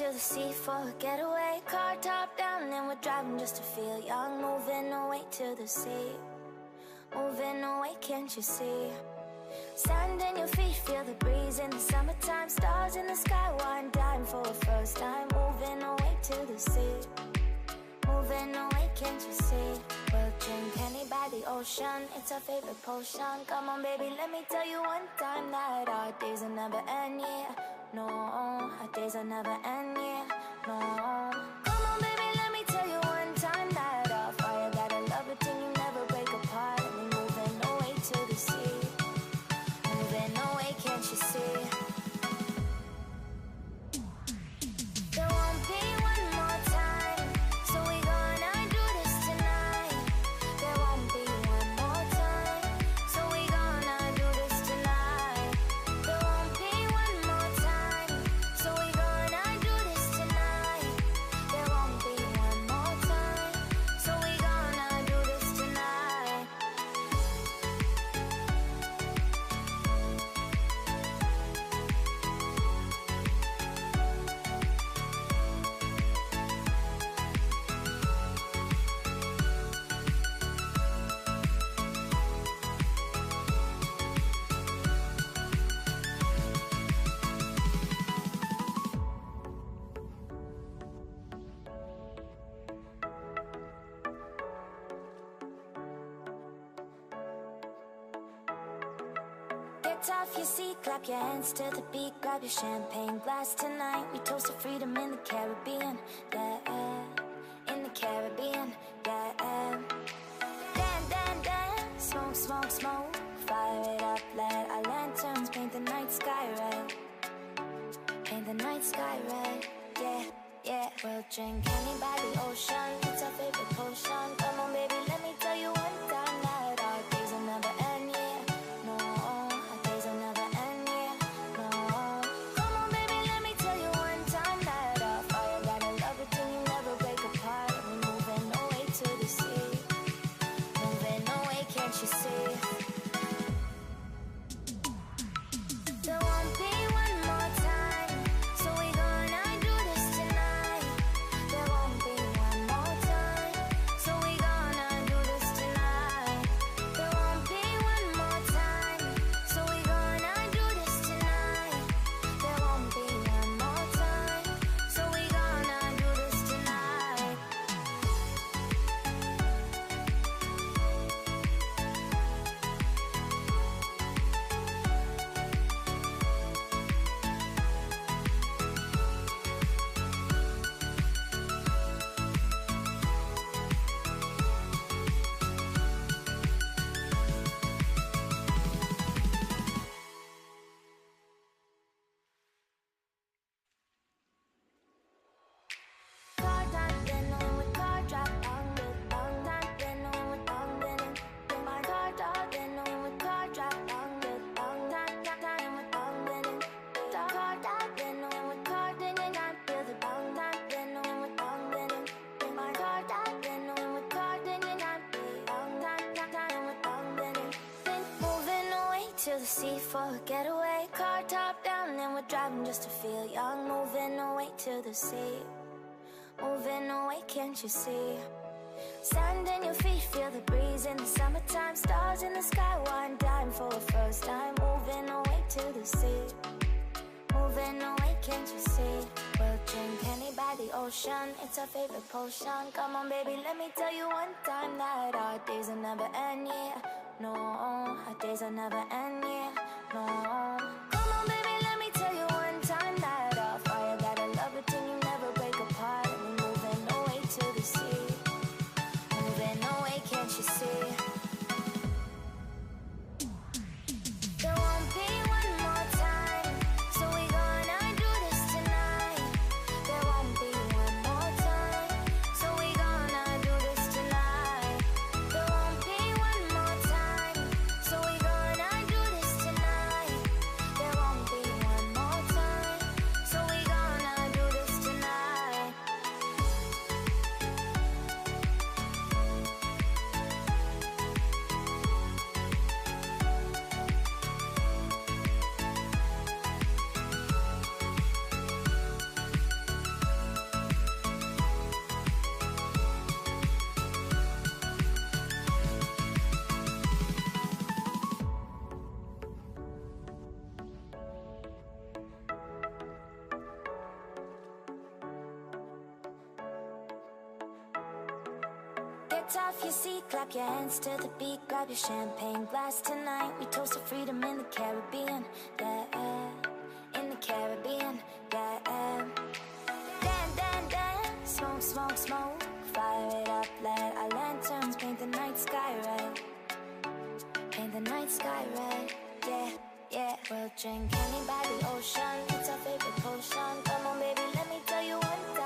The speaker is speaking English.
to the sea for a getaway. Car top down and we're driving just to feel young. Moving away to the sea, moving away, can't you see? Sand in your feet, feel the breeze in the summertime. Stars in the sky, one dime for a first time. Moving away to the sea, moving away, can't you see? We'll drink honey by the ocean, it's our favorite potion. Come on baby, let me tell you one time that our days will never end, yeah. No, our days will never end, yeah. No. Come on baby, let me tell you one time that our fire got a love it till you never break apart. And we're moving away to the sea, moving away, can't you see? There won't be one more time, so we gonna do this tonight. There won't be one more time, so we gonna do this tonight. There won't be one more time, so we gonna do this tonight. There won't be one more time, so we gonna do this tonight. Get off your seat, clap your hands to the beat. Grab your champagne glass tonight. We toast to freedom in the Caribbean, yeah. In the Caribbean, yeah. Dance, dance, dance, smoke, smoke, smoke. Fire it up, let our lanterns paint the night sky red. Paint the night sky red, yeah, yeah. We'll drink honey by the ocean, it's our favorite potion. Come on baby, let me tell you one time that our days will never end, yeah. No, our days will never end, yeah. No. Come on baby, let me tell you one time that our fire got a love it till you never break apart. And we're moving away to the sea, moving away, can't you see? There won't be one more time, so we gonna do this tonight. There won't be one more time, so we gonna do this tonight. There won't be one more time, so we gonna do this tonight. There won't be one more time, so we gonna do this tonight. Car top, then when we car drop, bang with bang top, then when we bang with it. Then my car top, then when we car drop, bang with bang top, then we bang with it. Car top, then when we car, then you not feel the bang top, then when we bang with it. Then my car top, then when we car, then you not feel bang top, then we bang with it. Then moving away to the sea for a getaway. Car top down and we're driving just to feel young. Moving away to the sea, moving away, can't you see? Sand in your feet, feel the breeze in the summertime. Stars in the sky, one dime for a first time. Moving away to the sea, moving away, can't you see? We'll drink honey by the ocean, it's our favorite potion. Come on baby, let me tell you one time that our days will never end, yeah. No, our days will never end, yeah. No. Come on baby, let me tell you one time that our fire got a love it till you never break apart. And we're moving away to the sea, moving away, can't you see? There won't be one more time, so we gonna do this tonight. There won't be one more time, so we gonna do this tonight. There won't be one more time, so we gonna do this tonight. There tough, you see, clap your hands to the beat, grab your champagne glass tonight. We toast to freedom in the Caribbean, yeah, in the Caribbean, yeah. Dance, smoke, smoke, smoke, fire it up, let our lanterns paint the night sky red, paint the night sky red, yeah, yeah. We'll drink honey by the ocean, it's our favorite potion. Come on baby, let me tell you one thing.